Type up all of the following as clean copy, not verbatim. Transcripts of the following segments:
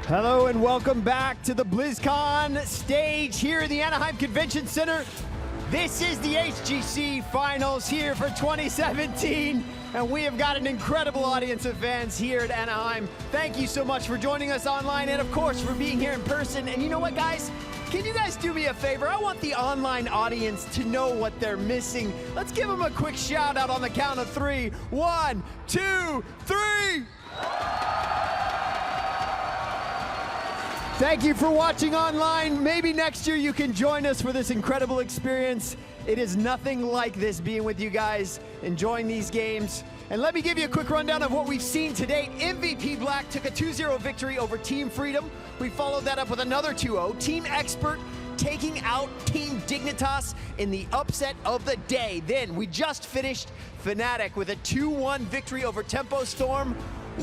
Hello and welcome back to the BlizzCon stage here at the Anaheim Convention Center. This is the HGC Finals here for 2017, and we have got an incredible audience of fans here at Anaheim. Thank you so much for joining us online and, of course, for being here in person. And you know what, guys? Can you guys do me a favor? I want the online audience to know what they're missing. Let's give them a quick shout out on the count of 3. 1, 2, 3! Thank you for watching online. Maybe next year you can join us for this incredible experience. It is nothing like this being with you guys, enjoying these games. And let me give you a quick rundown of what we've seen today. MVP Black took a 2-0 victory over Team Freedom. We followed that up with another 2-0. Team Expert taking out Team Dignitas in the upset of the day. Then we just finished Fnatic with a 2-1 victory over Tempo Storm.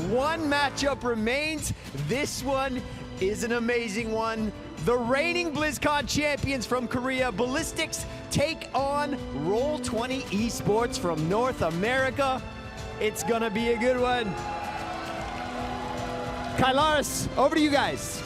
One matchup remains. This one is an amazing one. The reigning BlizzCon champions from Korea, Ballistix, take on Roll20 esports from North America. It's gonna be a good one. Kylaris, over to you guys.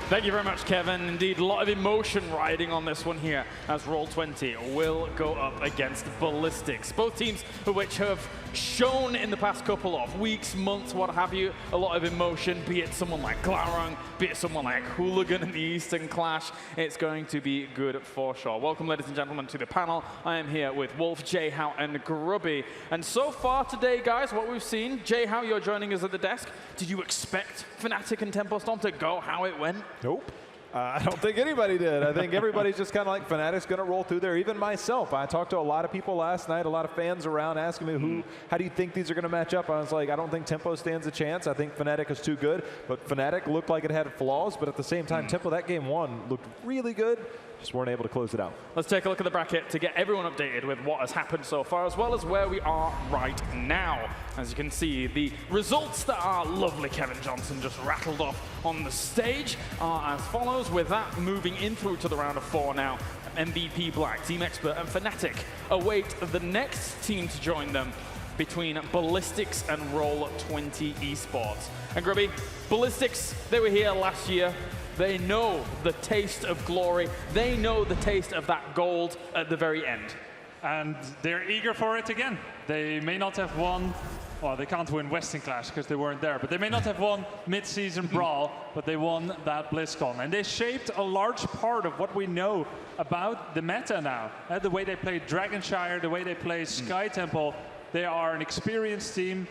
Thank you very much, Kevin. Indeed, a lot of emotion riding on this one here as Roll20 will go up against Ballistix. Both teams which have shown in the past couple of weeks, months, what have you, a lot of emotion, be it someone like Glarung, be it someone like Hooligan in the Eastern Clash. It's going to be good for sure. Welcome, ladies and gentlemen, to the panel. I am here with Wolf, Jayhow, and Grubby. And so far today, guys, what we've seen, Jayhow, you're joining us at the desk. Did you expect Fnatic and Tempo Storm to go how it went? Nope. I don't think anybody did. I think everybody's just kind of like, Fnatic's going to roll through there. Even myself. I talked to a lot of people last night, a lot of fans around asking me, how do you think these are going to match up? I was like, I don't think Tempo stands a chance. I think Fnatic is too good. But Fnatic looked like it had flaws, but at the same time, Tempo, that game one, looked really good. Just weren't able to close it out. Let's take a look at the bracket to get everyone updated with what has happened so far, as well as where we are right now. As you can see, the results that our lovely Kevin Johnson just rattled off on the stage are as follows, with that moving in through to the round of 4 now. MVP Black, Team Expert, and Fnatic await the next team to join them between Ballistix and Roll20 esports. And Grubby, Ballistix, they were here last year. They know the taste of glory. They know the taste of that gold at the very end. And they're eager for it again. They may not have won, well, they can't win Western Clash because they weren't there, but they may not have won mid-season Brawl, but they won that BlizzCon. And they shaped a large part of what we know about the meta now. The way they play Dragonshire, the way they play Sky Temple. They are an experienced team,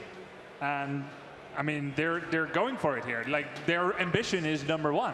and I mean, they're going for it here. Like, their ambition is #1.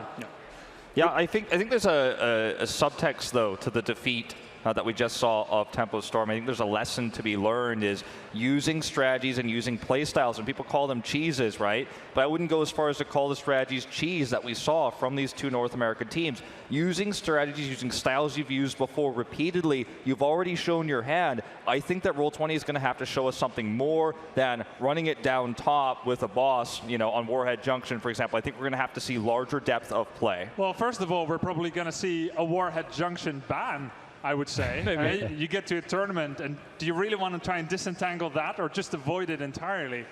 Yeah, I think there's a subtext though to the defeat that we just saw of Tempo Storm. I think there's a lesson to be learned, is using strategies and using play styles. And people call them cheeses, right? But I wouldn't go as far as to call the strategies cheese that we saw from these two North American teams. Using strategies, using styles you've used before repeatedly, you've already shown your hand. I think that Roll20 is going to have to show us something more than running it down top with a boss, you know, on Warhead Junction, for example. I think we're going to have to see larger depth of play. Well, first of all, we're probably going to see a Warhead Junction ban, I would say. Maybe. You get to a tournament, and do you really want to try and disentangle that, or just avoid it entirely?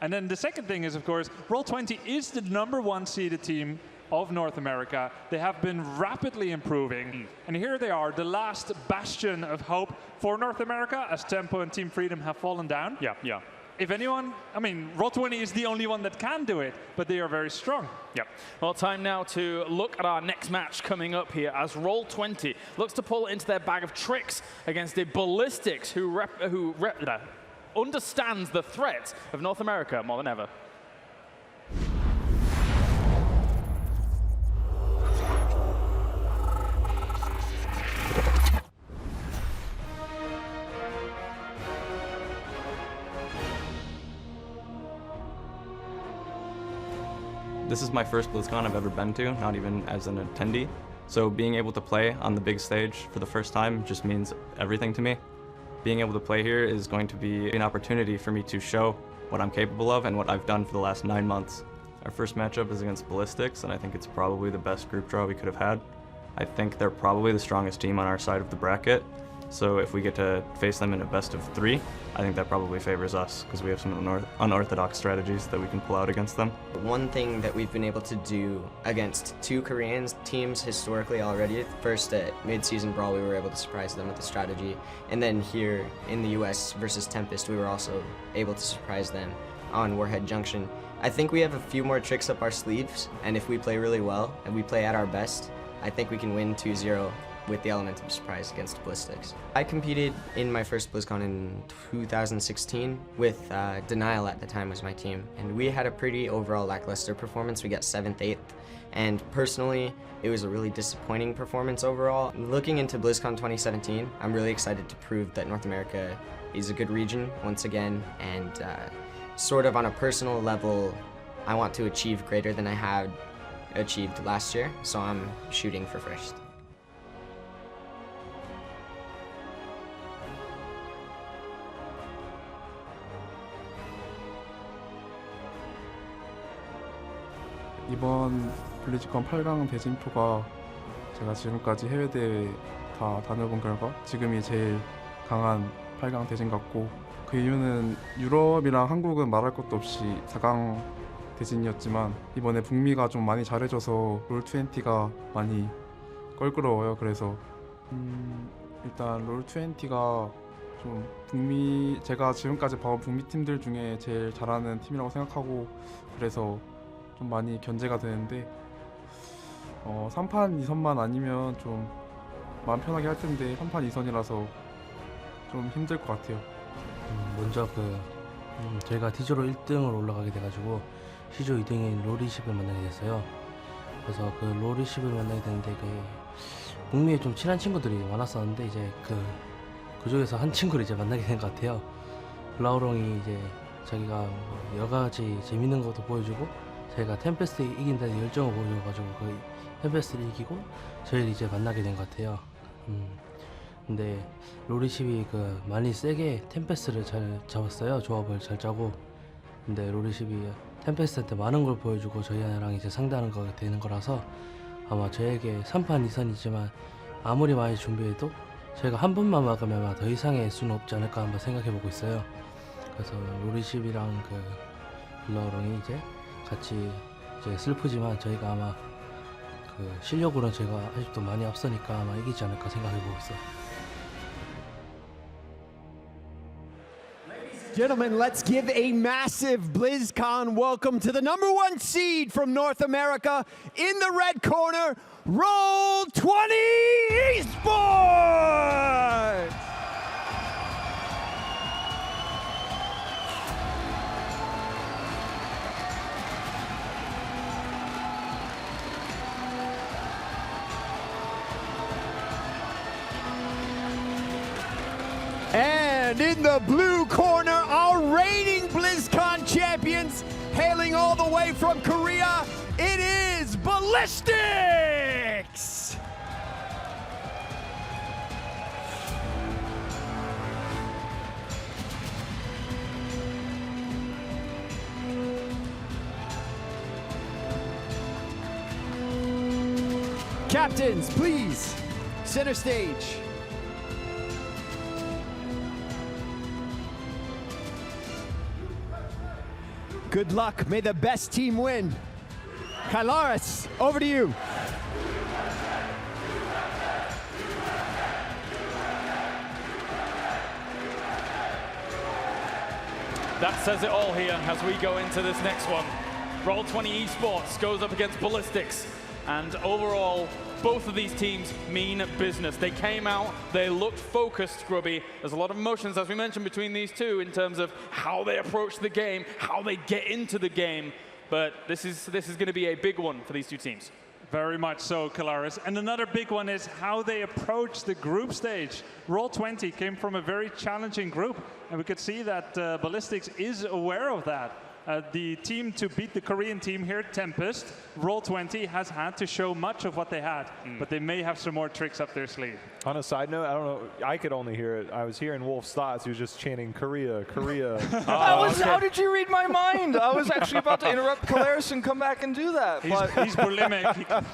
And then the second thing is, of course, Roll20 is the #1 seeded team of North America. They have been rapidly improving. And here they are, the last bastion of hope for North America, as Tempo and Team Freedom have fallen down. Yeah. If anyone, I mean, Roll20 is the only one that can do it, but they are very strong. Yep. Well, time now to look at our next match coming up here, as Roll20 looks to pull into their bag of tricks against the Ballistix, who understands the threat of North America more than ever. This is my first BlizzCon I've ever been to, not even as an attendee. So being able to play on the big stage for the first time just means everything to me. Being able to play here is going to be an opportunity for me to show what I'm capable of and what I've done for the last 9 months. Our first matchup is against Ballistix, and I think it's probably the best group draw we could have had. I think they're probably the strongest team on our side of the bracket. So if we get to face them in a best of 3, I think that probably favors us because we have some unorthodox strategies that we can pull out against them. One thing that we've been able to do against 2 Korean teams historically already, first at mid-season Brawl we were able to surprise them with the strategy, and then here in the US versus Tempest we were also able to surprise them on Warhead Junction. I think we have a few more tricks up our sleeves, and if we play really well and we play at our best, I think we can win 2-0 with the element of surprise against Ballistix. I competed in my first BlizzCon in 2016 with Denial at the time was my team, and we had a pretty overall lackluster performance. We got 7th, 8th, and personally it was a really disappointing performance overall. Looking into BlizzCon 2017, I'm really excited to prove that North America is a good region once again, and sort of on a personal level I want to achieve greater than I had achieved last year, so I'm shooting for first. 이번 블리즈컨 8강 대진표가 제가 지금까지 해외대회 다 다녀본 결과 지금이 제일 강한 8강 대진 같고, 그 이유는 유럽이랑 한국은 말할 것도 없이 4강 대진이었지만 이번에 북미가 좀 많이 잘해줘서 롤20가 많이 껄끄러워요. 그래서 일단 롤20가 좀 제가 지금까지 봐온 북미 팀들 중에 제일 잘하는 팀이라고 생각하고, 그래서 좀 많이 견제가 되는데 3판 2선만 아니면 좀 마음 편하게 할 텐데 3판 2선이라서 좀 힘들 것 같아요. 먼저 저희가 D조로 1등으로 올라가게 돼가지고 C조 2등인 롤20을 만나게 됐어요. 그래서 그 롤20을 만나게 됐는데 북미에 좀 친한 친구들이 많았었는데 이제 그중에서 한 친구를 이제 만나게 된 것 같아요. 라우롱이 이제 자기가 여러 가지 재밌는 것도 보여주고 저희가 템페스트 이긴다는 열정을 보여줘가지고 그 템페스트를 이기고 저희를 이제 만나게 된 것 같아요. 근데 롤20이 많이 세게 템페스트를 잘 잡았어요. 조합을 잘 짜고. 근데 롤20이 템페스트한테 많은 걸 보여주고 저희랑 이제 상대하는 거가 되는 거라서 아마 저에게 3판 2선이지만 아무리 많이 준비해도 저희가 한 번만 막으면 아마 더 이상의 수는 없지 않을까 한번 생각해보고 있어요. 그래서 롤20이랑 블라우롱이 이제 같이 이제 슬프지만 저희가 아마 실력으로는 저희가 아직도 많이 앞서니까 아마 이기지 않을까 생각해보고 있어요. Gentlemen, let's give a massive BlizzCon welcome to the #1 seed from North America. In the red corner, Roll20 esports! And in the blue corner, our reigning BlizzCon champions, hailing all the way from Korea, it is Ballistix! Captains, please, center stage. Good luck. May the best team win. Kylaris, over to you. That says it all here as we go into this next one. Roll20 esports goes up against Ballistix. And overall, both of these teams mean business. They came out, they looked focused, Grubby. There's a lot of emotions, as we mentioned, between these two in terms of how they approach the game, how they get into the game. But this is going to be a big one for these two teams. Very much so, Kylaris. And another big one is how they approach the group stage. Roll20 came from a very challenging group, and we could see that Ballistix is aware of that. The team to beat the Korean team here, Tempest, Roll20 has had to show much of what they had, but they may have some more tricks up their sleeve. On a side note, I don't know, I could only hear it. I was hearing Wolf's thoughts. He was just chanting Korea, Korea. How did you read my mind? I was actually about to interrupt Kylaris and come back and do that. He's bulimic.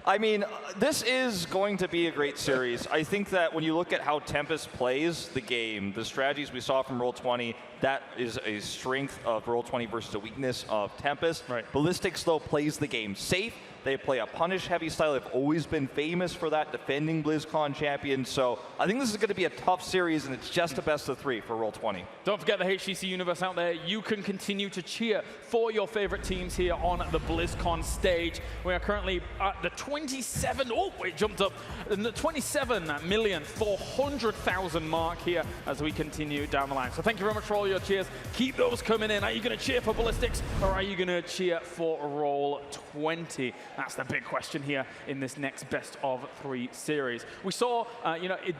I mean, this is going to be a great series. I think that when you look at how Tempest plays the game, the strategies we saw from Roll20, that is a strength of Roll20 versus a weakness of Tempest. Right. Ballistix, though, plays the game safe. They play a punish-heavy style. They've always been famous for that, defending BlizzCon champions. So I think this is going to be a tough series, and it's just a best-of-3 for Roll20. Don't forget the HGC universe out there. You can continue to cheer for your favorite teams here on the BlizzCon stage. We are currently at the 27, oh, it jumped up, in the 27,400,000 mark here as we continue down the line. So thank you very much for all your cheers. Keep those coming in. Are you going to cheer for Ballistix, or are you going to cheer for Roll20? That's the big question here in this next best-of-3 series. We saw,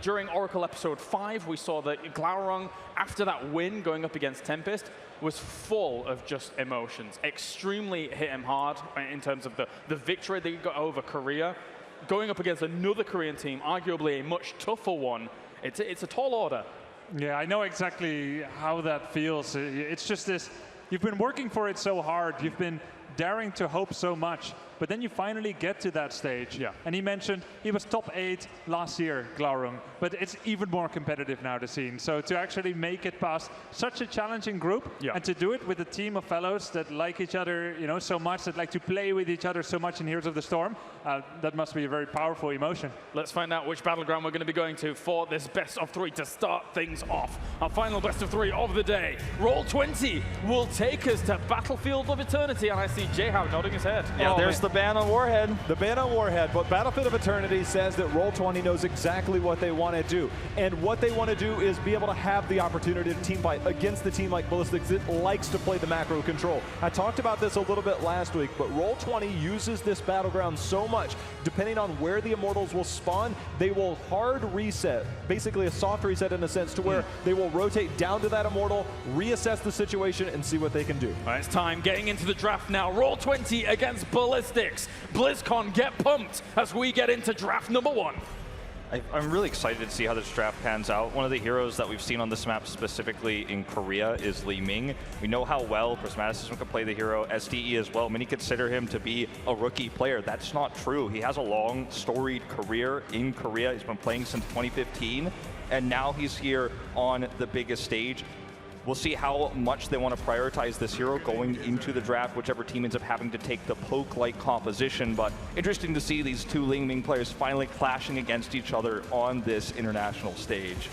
during Oracle Episode 5, we saw that Glaurung, after that win going up against Tempest, was full of just emotions. Extremely hit him hard in terms of the victory that he got over Korea. Going up against another Korean team, arguably a much tougher one, it's a tall order. Yeah, I know exactly how that feels. It's just this, you've been working for it so hard, you've been daring to hope so much, but then you finally get to that stage. Yeah. And he mentioned he was top 8 last year, Glaurung, but it's even more competitive now, the scene. So to actually make it past such a challenging group, and to do it with a team of fellows that like each other, so much, that like to play with each other so much in Heroes of the Storm, that must be a very powerful emotion. Let's find out which battleground we're going to be going to for this best-of-3 to start things off. Our final best-of-3 of the day. Roll20 will take us to Battlefield of Eternity, and I see J-How nodding his head. Yeah, there's the ban on Warhead. The ban on Warhead, but Battlefield of Eternity says that Roll20 knows exactly what they want to do. And what they want to do is be able to have the opportunity to team fight against the team like Ballistix that likes to play the macro control. I talked about this a little bit last week, but Roll20 uses this battleground so much. Depending on where the Immortals will spawn, they will hard reset, basically a soft reset in a sense, to where they will rotate down to that Immortal, reassess the situation, and see what they can do. All right, it's time. Getting into the draft now. Roll20 against Ballistix. BlizzCon, get pumped as we get into draft number 1. I'm really excited to see how this draft pans out. One of the heroes that we've seen on this map, specifically in Korea, is Li Ming. We know how well Prismaticus can play the hero, SDE as well. Many consider him to be a rookie player. That's not true. He has a long, storied career in Korea. He's been playing since 2015, and now he's here on the biggest stage. We'll see how much they want to prioritize this hero going into the draft, whichever team ends up having to take the poke-like composition. But interesting to see these two Li Ming players finally clashing against each other on this international stage.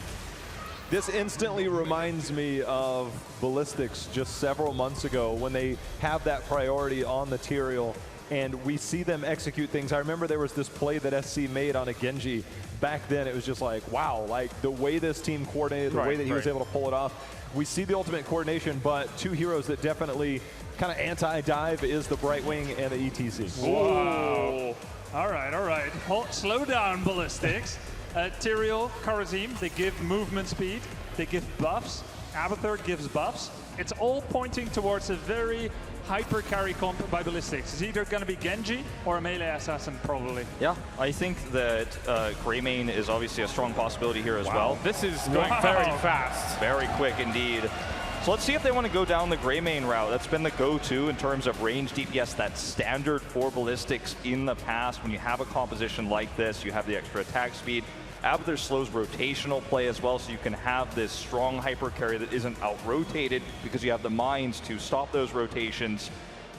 This instantly reminds me of Ballistix just several months ago when they have that priority on the Tyrael, and we see them execute things. I remember there was this play that SC made on a Genji. Back then, it was just like, wow, like the way this team coordinated, the way that he was able to pull it off. We see the ultimate coordination, but two heroes that definitely kind of anti-dive is the Brightwing and the ETC. Wow. All right. Slow down, Ballistix. Tyrael, Kharazim, they give movement speed, they give buffs. Abathur gives buffs. It's all pointing towards a very hyper carry comp by Ballistix. It's either going to be Genji or a melee assassin, probably. Yeah, I think that Greymane is obviously a strong possibility here as well. This is going very fast. Very quick indeed. So let's see if they want to go down the Greymane route. That's been the go-to in terms of range DPS. That's standard for Ballistix in the past. When you have a composition like this, you have the extra attack speed. Abathur slows rotational play as well, so you can have this strong hyper carry that isn't out-rotated because you have the mines to stop those rotations.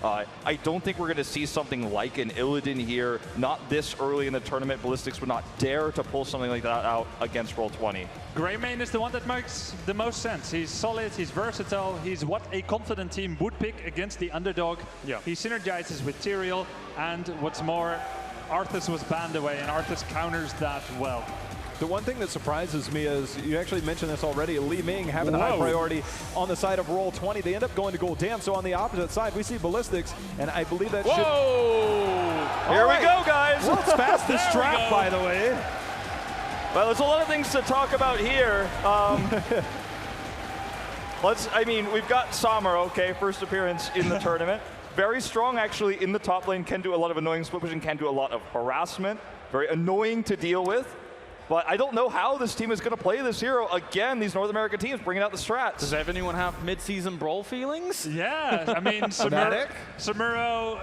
I don't think we're going to see something like an Illidan here. Not this early in the tournament. Ballistix would not dare to pull something like that out against Roll20. Greymane is the one that makes the most sense. He's solid, he's versatile, he's what a confident team would pick against the underdog. Yeah. He synergizes with Tyrael, and what's more, Arthas was banned away, and Arthas counters that well. The one thing that surprises me is, you actually mentioned this already, Li Ming having the high priority on the side of Roll20. They end up going to gold. Damn, so on the opposite side, we see Ballistix, and I believe that Here we go, guys. World's fastest draft, by the way. Well, there's a lot of things to talk about here. We've got Samar, okay, first appearance in the tournament. Very strong, actually, in the top lane, can do a lot of annoying split pushing, can do a lot of harassment. Very annoying to deal with. but I don't know how this team is going to play this hero. Again, these North American teams bringing out the strats. Does anyone have mid-season brawl feelings? Yeah, I mean, Samuro,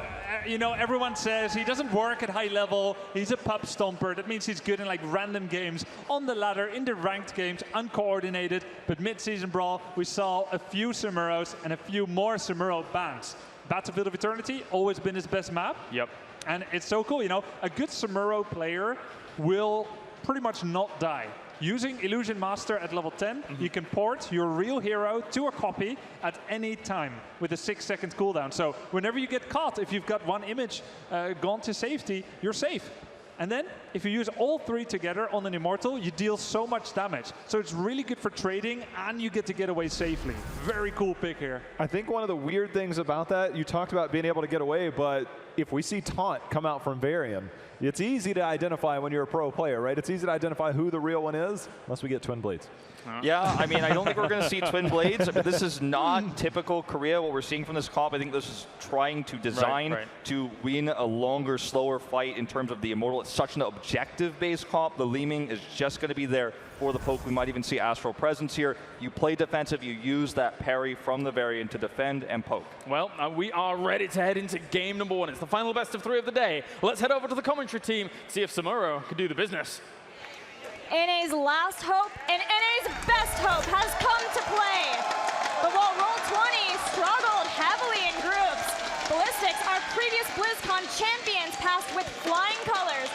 you know, everyone says he doesn't work at high level. He's a pup stomper. That means he's good in like random games, on the ladder, in the ranked games, uncoordinated. But mid-season brawl, we saw a few Samuros and a few more Samuro bans. Battlefield of Eternity, always been his best map. Yep. And it's so cool, you know, a good Samuro player will pretty much not die. Using Illusion Master at level 10, you can port your real hero to a copy at any time with a 6-second cooldown. So whenever you get caught, if you've got one image gone to safety, you're safe. And then, if you use all three together on an Immortal, you deal so much damage. So it's really good for trading, and you get to get away safely. Very cool pick here. I think one of the weird things about that, you talked about being able to get away, but if we see Taunt come out from Varian, it's easy to identify when you're a pro player, right? It's easy to identify who the real one is, unless we get Twin Blades. Yeah, I mean, I don't think we're going to see Twin Blades. But this is not typical Korea, what we're seeing from this comp. I think this is trying to design to win a longer, slower fight in terms of the Immortal. It's such an objective-based comp. The Leeming is just going to be there for the poke. We might even see Astral Presence here. You play defensive, you use that parry from the Varian to defend and poke. Well, we are ready to head into game number 1. It's the final best of 3 of the day. Let's head over to the commentary team, see if Samuro can do the business. NA's last hope and NA's best hope has come to play. But while Roll20 struggled heavily in groups, Ballistix, our previous BlizzCon champions, passed with flying colors.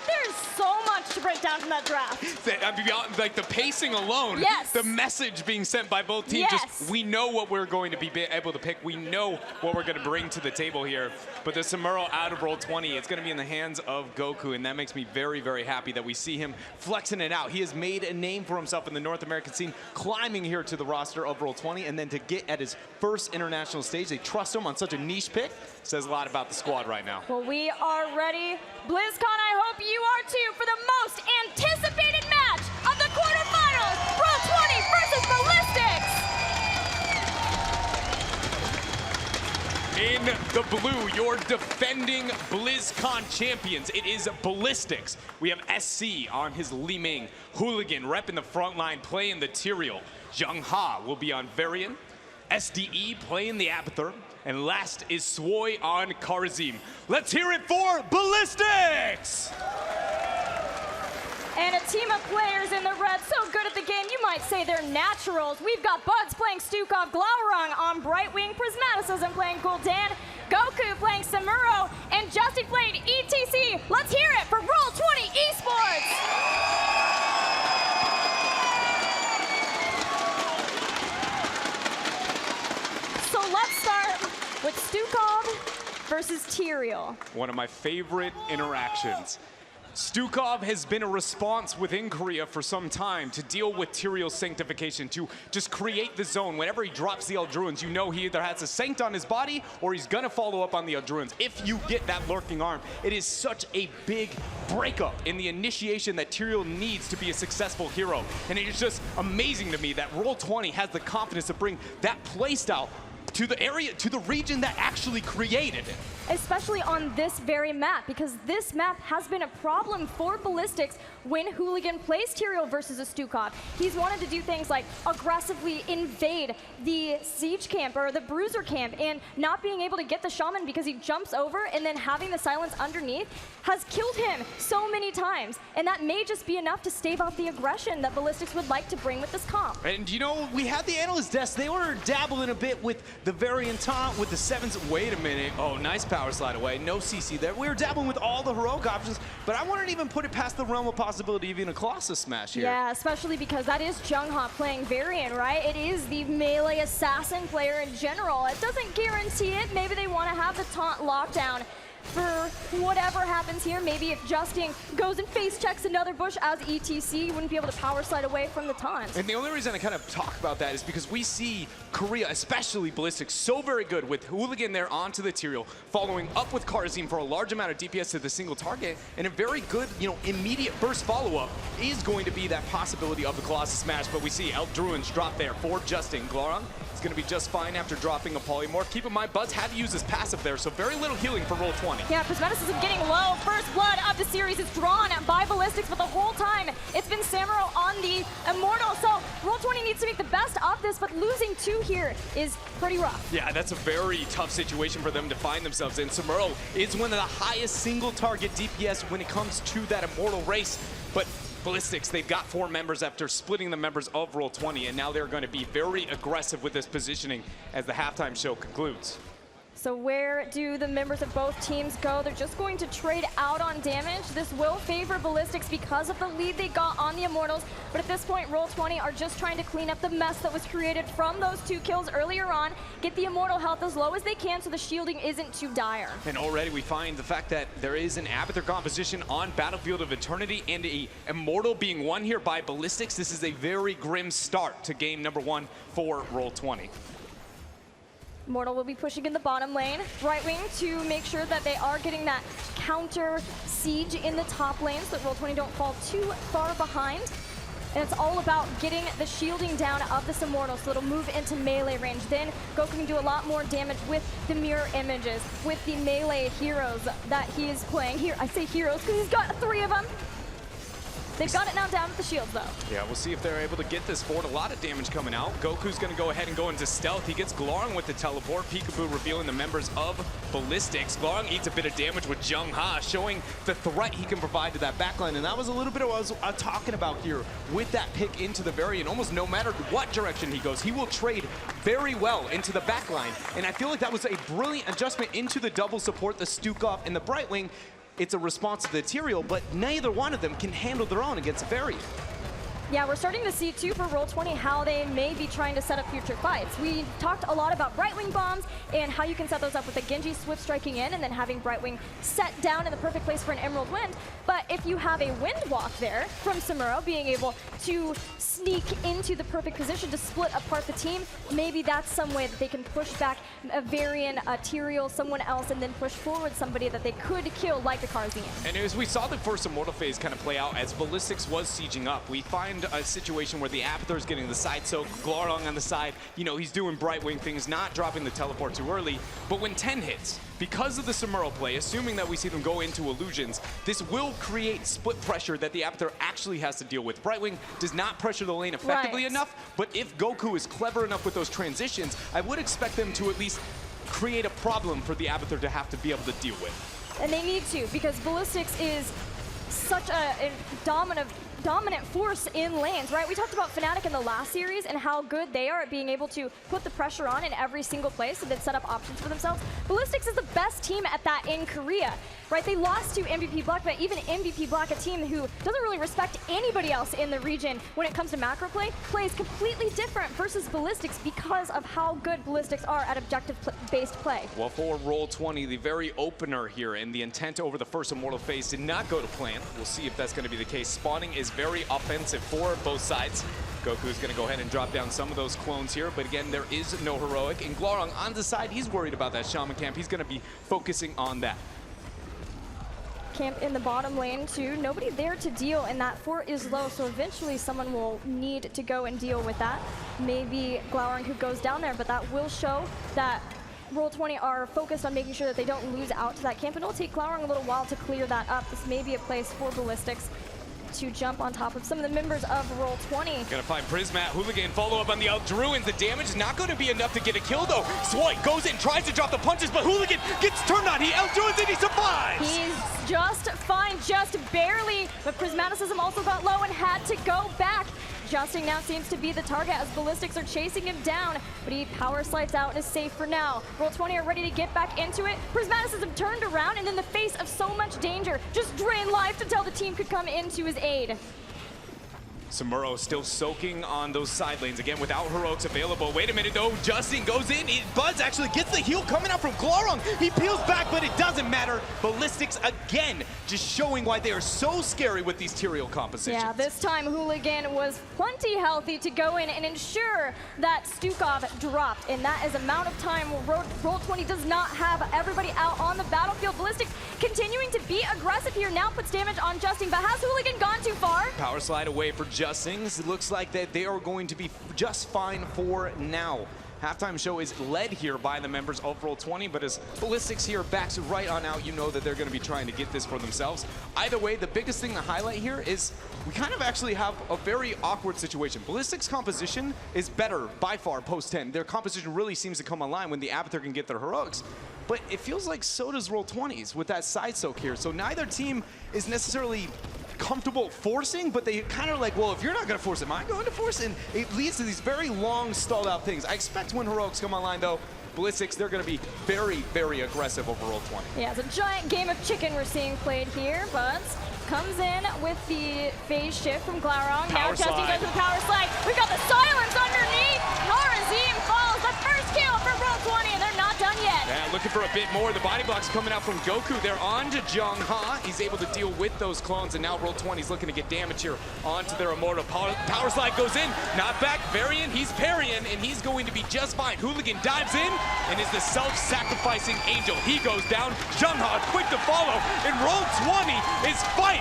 There's so much to break down from that draft. Beyond, like the pacing alone, the message being sent by both teams, just we know what we're going to be able to pick. We know what we're going to bring to the table here. But the Samuro out of Roll20, it's going to be in the hands of Goku, and that makes me very, very happy that we see him flexing it out. He has made a name for himself in the North American scene, climbing here to the roster of Roll20, and then to get at his first international stage, they trust him on such a niche pick, says a lot about the squad right now. Well, we are ready. BlizzCon, I hope you are too, for the most anticipated match of the quarterfinals, Roll20 versus Ballistix. In the blue, your defending BlizzCon champions, it is Ballistix. We have SC on his Leeming, Hooligan repping the front line, playing the Tyrael. Jung Ha will be on Varian, SDE playing the Abathur, and last is Swoy on Karazim. Let's hear it for Ballistix! And a team of players in the red, so good at the game, you might say they're naturals. We've got Buds playing Stukov, Glaurung on Brightwing, Prismaticism playing Gul'dan, Goku playing Samuro, and Justy playing ETC. Let's hear it for Roll20 esports! So let's start with Stukov versus Tyrael. One of my favorite interactions. Stukov has been a response within Korea for some time to deal with Tyrael's sanctification, to just create the zone. Whenever he drops the Eldruins, you know he either has a Sanct on his body or he's gonna follow up on the Eldruins. If you get that lurking arm, it is such a big breakup in the initiation that Tyrael needs to be a successful hero. And it is just amazing to me that Roll20 has the confidence to bring that playstyle to the area, to the region that actually created it. Especially on this very map, because this map has been a problem for Ballistix when Hooligan plays Tyrael versus a Stukov. He's wanted to do things like aggressively invade the siege camp or the bruiser camp, and not being able to get the shaman because he jumps over, and then having the silence underneath has killed him so many times. And that may just be enough to stave off the aggression that Ballistix would like to bring with this comp. And you know, we had the analyst desk, they were dabbling a bit with the Varian taunt, with the sevens. Wait a minute, oh, nice power slide away, no CC there. We were dabbling with all the heroic options, but I wouldn't even put it past the realm of possibility of even a Colossus smash here. Yeah, especially because that is Jung Ha playing Varian, right? It is the melee assassin player in general. It doesn't guarantee it. Maybe they want to have the taunt lockdown for whatever happens here. Maybe if Justin goes and face checks another bush as ETC, you wouldn't be able to power slide away from the taunt. And the only reason I kind of talk about that is because we see Korea, especially Ballistix, so very good with Hooligan there onto the Tyrael, following up with Karazim for a large amount of DPS to the single target, and a very good, you know, immediate burst follow-up is going to be that possibility of the Colossus smash. But we see Eldruins drop there for Justin. Glaurung, he's going to be just fine after dropping a polymorph. Keep in mind, Buzz had to use his passive there, so very little healing for Roll20. Yeah, Prismaticism getting low. First blood of the series is drawn by Ballistix, but the whole time it's been Samuro on the Immortal. So Roll20 needs to make the best of this, but losing 2 here is pretty rough. Yeah, that's a very tough situation for them to find themselves in. Samuro is one of the highest single target DPS when it comes to that Immortal race, but Ballistix, they've got 4 members after splitting the members of Roll20, and now they're going to be very aggressive with this positioning as the halftime show concludes. So where do the members of both teams go? They're just going to trade out on damage. This will favor Ballistix because of the lead they got on the Immortals. But at this point, Roll20 are just trying to clean up the mess that was created from those 2 kills earlier on, get the Immortal health as low as they can so the shielding isn't too dire. And already we find the fact that there is an Abathur composition on Battlefield of Eternity and a Immortal being won here by Ballistix. This is a very grim start to game number 1 for Roll20. Mortal will be pushing in the bottom lane, right wing, to make sure that they are getting that counter siege in the top lane so that Roll20 don't fall too far behind. And it's all about getting the shielding down of this Immortal so it'll move into melee range. Then Goku can do a lot more damage with the mirror images, with the melee heroes that he is playing. Here, I say heroes because he's got 3 of them. They've got it now down with the shield, though. Yeah, we'll see if they're able to get this forward. A lot of damage coming out. Goku's going to go ahead and go into stealth. He gets Glorong with the teleport. Peekaboo revealing the members of Ballistix. Glorong eats a bit of damage with Jung Ha, showing the threat he can provide to that backline. And that was a little bit of what I was talking about here with that pick into the variant. Almost no matter what direction he goes, he will trade very well into the backline. And I feel like that was a brilliant adjustment into the double support, the Stukov and the Brightwing. It's a response to the Tyrael, but neither one of them can handle their own against a variant. Yeah, we're starting to see, too, for Roll20 how they may be trying to set up future fights. We talked a lot about Brightwing bombs and how you can set those up with a Genji Swift striking in and then having Brightwing set down in the perfect place for an Emerald Wind. But if you have a Wind Walk there from Samuro being able to sneak into the perfect position to split apart the team, maybe that's some way that they can push back a Varian, a Tyrael, someone else, and then push forward somebody that they could kill like the Karzian. And as we saw the first Immortal phase kind of play out, as Ballistix was sieging up, we find a situation where the Abathur is getting the side soak, Glorong on the side, you know, he's doing Brightwing things, not dropping the teleport too early. But when 10 hits, because of the Samuro play, assuming that we see them go into illusions, this will create split pressure that the Abathur actually has to deal with. Brightwing does not pressure the lane effectively enough, but if Goku is clever enough with those transitions, I would expect them to at least create a problem for the Abathur to have to be able to deal with. And they need to, because Ballistix is such a dominant force in lanes, right? We talked about Fnatic in the last series and how good they are at being able to put the pressure on in every single place and then set up options for themselves. Ballistix is the best team at that in Korea, right? They lost to MVP Black, but even MVP Black, a team who doesn't really respect anybody else in the region when it comes to macro play, plays completely different versus Ballistix because of how good Ballistix are at objective-based play. Well, for Roll20, the very opener here and the intent over the first Immortal phase did not go to plan. We'll see if that's going to be the case. Spawning is very offensive for both sides. Goku is going to go ahead and drop down some of those clones here, but again, there is no heroic. And Glorong on the side, he's worried about that Shaman camp. He's going to be focusing on that. Camp in the bottom lane too. Nobody there to deal, and that fort is low, so eventually someone will need to go and deal with that. Maybe Glorong who goes down there, but that will show that Roll20 are focused on making sure that they don't lose out to that camp, and it'll take Glorong a little while to clear that up. This may be a place for Ballistix to jump on top of some of the members of Roll20. Gonna find Prismat, Hooligan, follow up on the Druins. The damage is not gonna be enough to get a kill though. Swoit goes in, tries to drop the punches, but Hooligan gets turned on. He Druins and he survives! He's just fine, just barely, but Prismaticism also got low and had to go back. Justing now seems to be the target as Ballistix are chasing him down, but he power slides out and is safe for now. Roll20 are ready to get back into it. Prismaticism turned around and in the face of so much danger, just drained life until the team could come into his aid. Samuro still soaking on those side lanes, again without heroics available. Wait a minute though, Justin goes in, Buzz actually gets the heal coming out from Glorong. He peels back, but it doesn't matter. Ballistix again, just showing why they are so scary with these Tyrael compositions. Yeah, this time Hooligan was plenty healthy to go in and ensure that Stukov dropped, and that is amount of time where Roll20 does not have everybody out on the battlefield. Ballistix continuing to be aggressive here, now puts damage on Justin, but has Hooligan gone too far? Power slide away for Justings. It looks like that they are going to be just fine for now. halftime show is led here by the members of Roll20, but as Ballistix here backs right on out, you know that they're going to be trying to get this for themselves. Either way, the biggest thing to highlight here is we kind of actually have a very awkward situation. Ballistix composition is better by far post-10. Their composition really seems to come online when the Abathur can get their heroics. But it feels like so does Roll20's with that side soak here. So neither team is necessarily comfortable forcing, but they kind of like, well, if you're not going to force it, am I going to force it? And it leads to these very long, stalled out things. I expect when heroics come online, though, Ballistix, they're going to be very, very aggressive over Roll20. Yeah, it's a giant game of chicken we're seeing played here, but comes in with the phase shift from Glaurung. Now Justin goes to the power slide. We've got the silence underneath. Harazim falls, the first kill for Roll20, and they're not done yet. Yeah, looking for a bit more. The body block's coming out from Goku. They're on to Jongha. He's able to deal with those clones, and now Roll20's looking to get damage here onto their Immortal. Power slide goes in, not back. Varian, he's parrying, and he's going to be just fine. Hooligan dives in and is the self-sacrificing angel. He goes down. Jongha quick to follow, and Roll20 is fighting.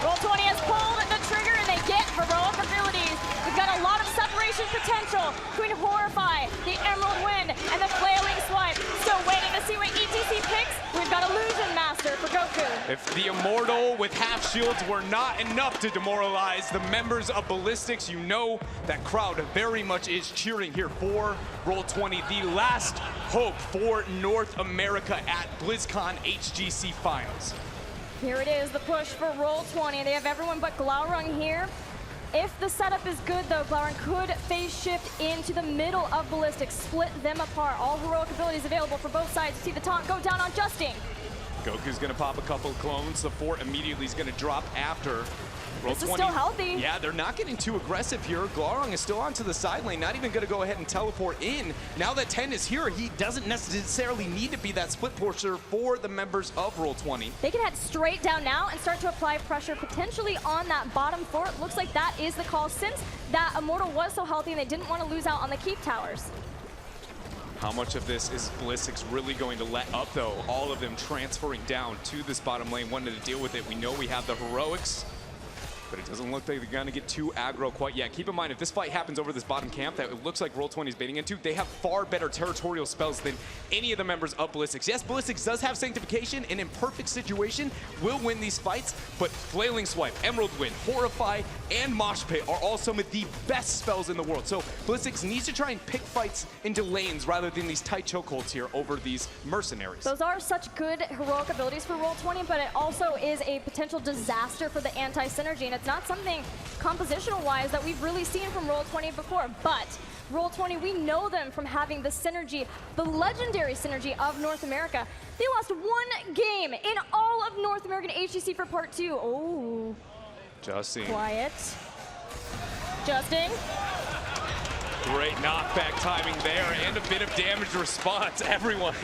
Roll20 has pulled the trigger, and they get heroic abilities. We've got a lot of separation potential between Horrify, the Emerald Wind, and the Flailing Swipe. Still waiting to see what ETC picks. We've got Illusion Master for Goku. If the Immortal with half shields were not enough to demoralize the members of Ballistix, you know that crowd very much is cheering here for Roll20, the last hope for North America at BlizzCon HGC Finals. Here it is, the push for Roll20. They have everyone but Glaurung here. If the setup is good, though, Glaurung could phase shift into the middle of Ballistix, split them apart. All heroic abilities available for both sides. See the taunt go down on Justin. Goku's going to pop a couple of clones. The fort immediately is going to drop after. This is still healthy. Yeah, they're not getting too aggressive here. Glaurung is still onto the side lane, not even going to go ahead and teleport in. Now that 10 is here, he doesn't necessarily need to be that split pusher for the members of Roll20. They can head straight down now and start to apply pressure potentially on that bottom fort. Looks like that is the call since that Immortal was so healthy and they didn't want to lose out on the keep towers. How much of this is Ballistix really going to let up, though? All of them transferring down to this bottom lane, wanted to deal with it. We know we have the heroics, but it doesn't look like they're going to get too aggro quite yet. Keep in mind, if this fight happens over this bottom camp that it looks like Roll20 is baiting into, they have far better territorial spells than any of the members of Ballistix. Yes, Ballistix does have Sanctification, and in perfect situation will win these fights, but Flailing Swipe, Emerald Wind, Horrify, and Mosh Pit are all some of the best spells in the world. So Ballistix needs to try and pick fights into lanes rather than these tight chokeholds here over these mercenaries. Those are such good heroic abilities for Roll20, but it also is a potential disaster for the anti-synergy, and it's not something compositional-wise that we've really seen from Roll20 before, but Roll20, we know them from having the synergy, the legendary synergy of North America. They lost one game in all of North American HGC for Part 2. Oh. Justin. Quiet. Justin. Great knockback timing there and a bit of damage response. Everyone,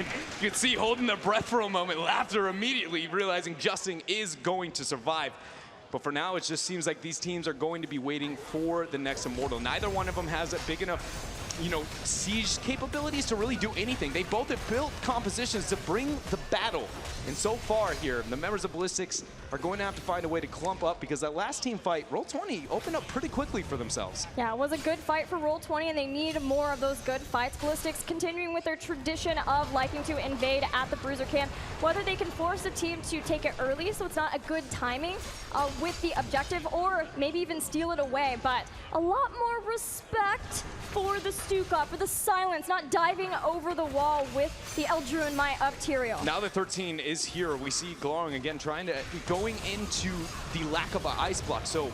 you can see holding their breath for a moment, laughter immediately, realizing Justin is going to survive. But for now, it just seems like these teams are going to be waiting for the next Immortal. Neither one of them has a big enough, siege capabilities to really do anything. They both have built compositions to bring the battle. And so far here, the members of Ballistix are going to have to find a way to clump up because that last team fight, Roll20 opened up pretty quickly for themselves. Yeah, it was a good fight for Roll20, and they need more of those good fights. Ballistix continuing with their tradition of liking to invade at the Bruiser camp. Whether they can force a team to take it early so it's not a good timing with the objective, or maybe even steal it away, but a lot more respect for the Stukov, for the silence, not diving over the wall with the Eldruin Might of Tyrael. Now that 13 is here, we see Glaurung again going into the lack of an ice block. So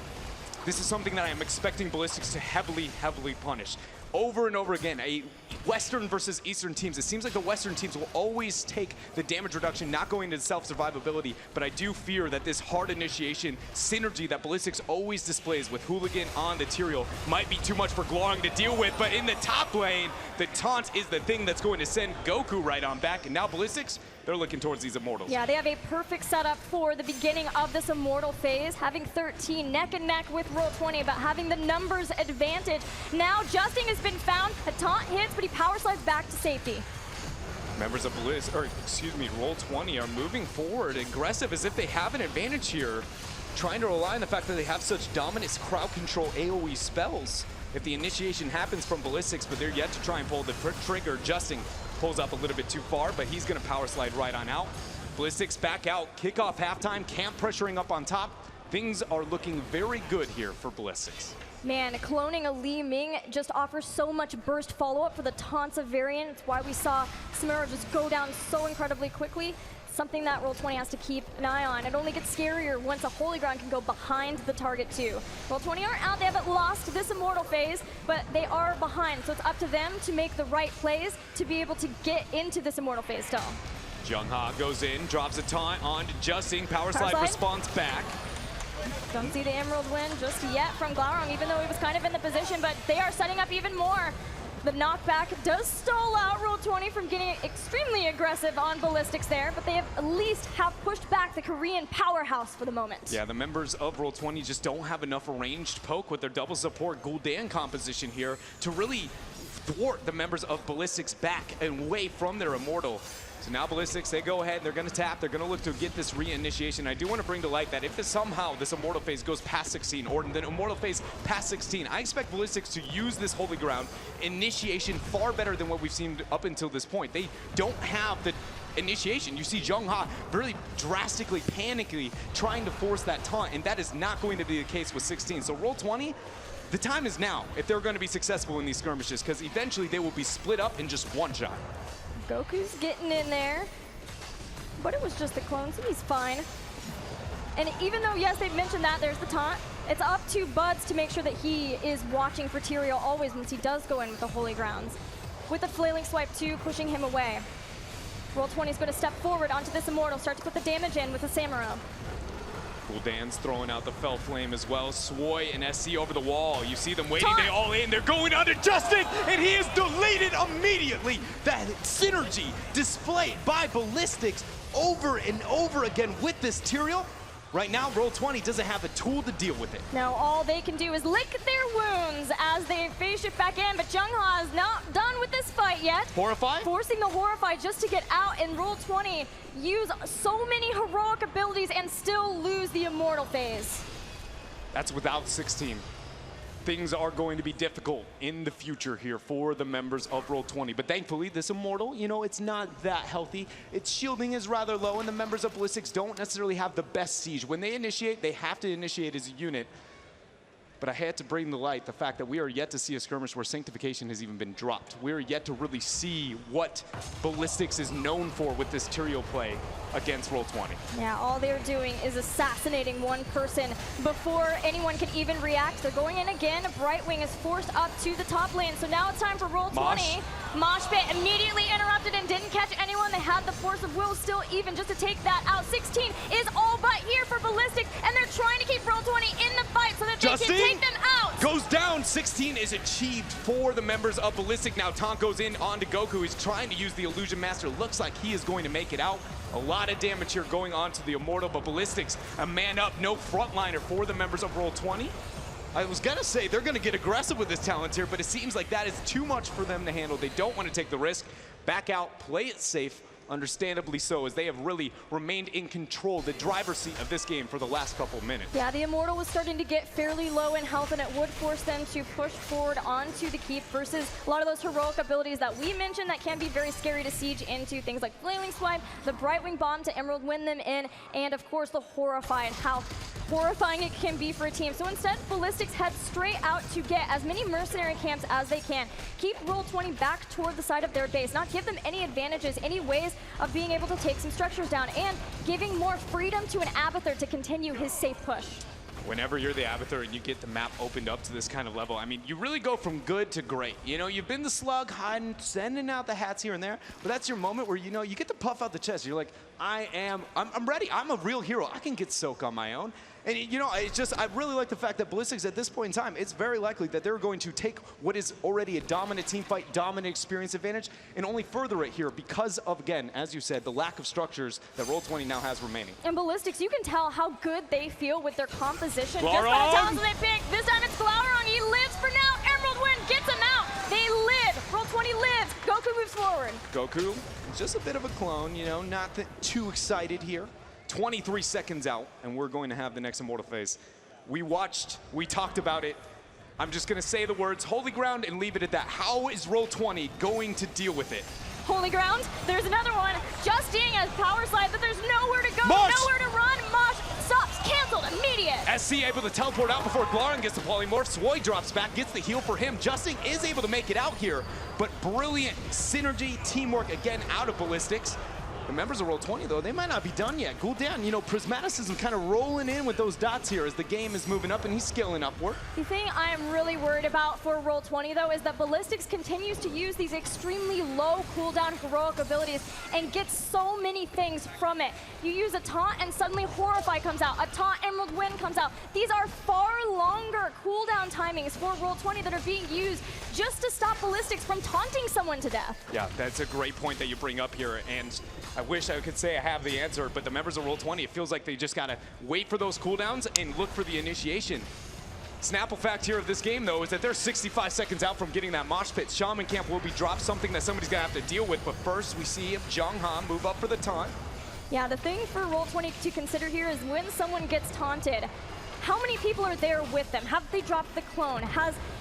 this is something that I am expecting Ballistix to heavily punish. Over and over again, a Western versus Eastern teams. It seems like the Western teams will always take the damage reduction, not going into self-survivability, but I do fear that this hard initiation synergy that Ballistix always displays with Hooligan on the Tyrael might be too much for Glaurung to deal with, but in the top lane, the taunt is the thing that's going to send Goku right on back, and now Ballistix, they're looking towards these Immortals. Yeah, they have a perfect setup for the beginning of this Immortal phase, having 13 neck and neck with Roll20, but having the numbers advantage. Now Justin has been found, a taunt hits, but he power slides back to safety. Members of Roll20 are moving forward, aggressive as if they have an advantage here, trying to rely on the fact that they have such dominant crowd control AoE spells. if the initiation happens from Ballistix, but they're yet to try and pull the trigger, Justin pulls up a little bit too far, but he's going to power slide right on out. Ballistix back out, kickoff halftime, Camp pressuring up on top. Things are looking very good here for Ballistix. Man, cloning a Li Ming just offers so much burst follow-up for the taunts of variant. It's why we saw Samuro just go down so incredibly quickly. Something that Roll20 has to keep an eye on. It only gets scarier once a Holy Ground can go behind the target too. Roll20 aren't out, they haven't lost this Immortal phase, but they are behind, so it's up to them to make the right plays to be able to get into this Immortal phase still. Jungha goes in, drops a taunt on to Justin, power slide response back. Don't see the Emerald win just yet from Glaurung, even though he was kind of in the position, but they are setting up even more. The knockback does stall out Roll20 from getting extremely aggressive on Ballistix there, but they have at least pushed back the Korean powerhouse for the moment. Yeah, the members of Roll20 just don't have enough ranged poke with their double support Gul'dan composition here to really thwart the members of Ballistix back and away from their Immortal. So now Ballistix, they go ahead, they're going to tap, they're going to look to get this re-initiation. I do want to bring to light that if somehow this Immortal phase goes past 16, or the Immortal phase past 16, I expect Ballistix to use this Holy Ground initiation far better than what we've seen up until this point. They don't have the initiation. You see Jungha really drastically, panically trying to force that taunt, and that is not going to be the case with 16. So Roll20, the time is now if they're going to be successful in these skirmishes, because eventually they will be split up in just one shot. Goku's getting in there, but it was just the clone, so he's fine. And even though, yes, they've mentioned that, there's the taunt, it's up to Buds to make sure that he is watching for Tyrael always once he does go in with the Holy Grounds. With the flailing swipe too, pushing him away. Roll20 is going to step forward onto this Immortal, start to put the damage in with the Samuro. Gul'dan's throwing out the Fell Flame as well. Swoi and SC over the wall. You see them waiting, they all in. They're going under Justin, and he is deleted immediately. That synergy displayed by Ballistix over and over again with this Tyrael. Right now, Roll20 doesn't have a tool to deal with it. Now all they can do is lick their wounds as they phase shift back in, but Jungha is not done with this fight yet. Horrify? Forcing the Horrify just to get out, and Roll20 use so many heroic abilities and still lose the Immortal phase. That's without 16. Things are going to be difficult in the future here for the members of Roll20. But thankfully, this Immortal, you know, it's not that healthy. Its shielding is rather low, and the members of Ballistix don't necessarily have the best siege. When they initiate, they have to initiate as a unit. But I had to bring to light the fact that we are yet to see a skirmish where Sanctification has even been dropped. We are yet to really see what Ballistix is known for with this Tyrael play against Roll20. Yeah, all they're doing is assassinating one person before anyone can even react. They're going in again. Brightwing is forced up to the top lane. So now it's time for Roll20. Mosh Pit immediately interrupted and didn't catch anyone. They had the force of will still even just to take that out. 16 is all but here for Ballistix, and they're trying to keep Roll20 in the fight so that they can take them out. Goes down. 16 is achieved for the members of Ballistix. Now Taunt goes in onto Goku. He's trying to use the Illusion Master. Looks like he is going to make it out. A lot of damage here going on to the Immortal, but Ballistix, a man up, no frontliner for the members of Roll20. I was gonna say they're gonna get aggressive with this talent here, but it seems like that is too much for them to handle. They don't want to take the risk. Back out, play it safe, understandably so, as they have really remained in control, the driver's seat of this game for the last couple of minutes. Yeah, the Immortal was starting to get fairly low in health, and it would force them to push forward onto the keep versus a lot of those heroic abilities that we mentioned that can be very scary to siege into, things like Flailing Swipe, the Brightwing Bomb to Emerald win them in, and of course the Horrify and how horrifying it can be for a team. So instead, Ballistix head straight out to get as many mercenary camps as they can. Keep Roll20 back toward the side of their base, not give them any advantages, any ways of being able to take some structures down, and giving more freedom to an Abathur to continue his safe push. Whenever you're the Abathur and you get the map opened up to this kind of level, I mean, you really go from good to great. You know, you've been the slug, hiding, sending out the hats here and there, but that's your moment where, you know, you get to puff out the chest. You're like, I'm ready. I'm a real hero. I can get soak on my own. And, you know, it's just, I really like the fact that Ballistix at this point in time, it's very likely that they're going to take what is already a dominant team fight, dominant experience advantage, and only further it here because of, again, as you said, the lack of structures that Roll20 now has remaining. And Ballistix, you can tell how good they feel with their composition. Just by the talents they pick. This time it's Glaurung. He lives for now. Emerald win gets him out. They live. Roll20 lives. Goku moves forward. Goku, just a bit of a clone, you know, not too excited here. 23 seconds out, and we're going to have the next Immortal phase. We watched, we talked about it. I'm just going to say the words Holy Ground and leave it at that. How is Roll20 going to deal with it? Holy Ground, there's another one. Justing as power slide, but there's nowhere to go, Mosh! nowhere to run. Mosh stops, canceled, immediate. SC able to teleport out before Glaran gets the polymorph. Swoy drops back, gets the heal for him. Justing is able to make it out here, but brilliant synergy, teamwork again out of Ballistix. The members of Roll20, though, they might not be done yet. Gul'dan, you know, Prismaticism kind of rolling in with those dots here as the game is moving up and he's scaling upward. The thing I'm really worried about for Roll20, though, is that Ballistix continues to use these extremely low cooldown heroic abilities and gets so many things from it. You use a taunt and suddenly Horrify comes out. A taunt Emerald Wind comes out. These are far longer cooldown timings for Roll20 that are being used just to stop Ballistix from taunting someone to death. Yeah, that's a great point that you bring up here, and I wish I could say I have the answer, but the members of Roll20, it feels like they just gotta wait for those cooldowns and look for the initiation. Snapple fact here of this game, though, is that they're 65 seconds out from getting that mosh pit. Shaman Camp will be dropped, something that somebody's gonna have to deal with, but first we see Jongha move up for the taunt. Yeah, the thing for Roll20 to consider here is when someone gets taunted, how many people are there with them? Have they dropped the clone?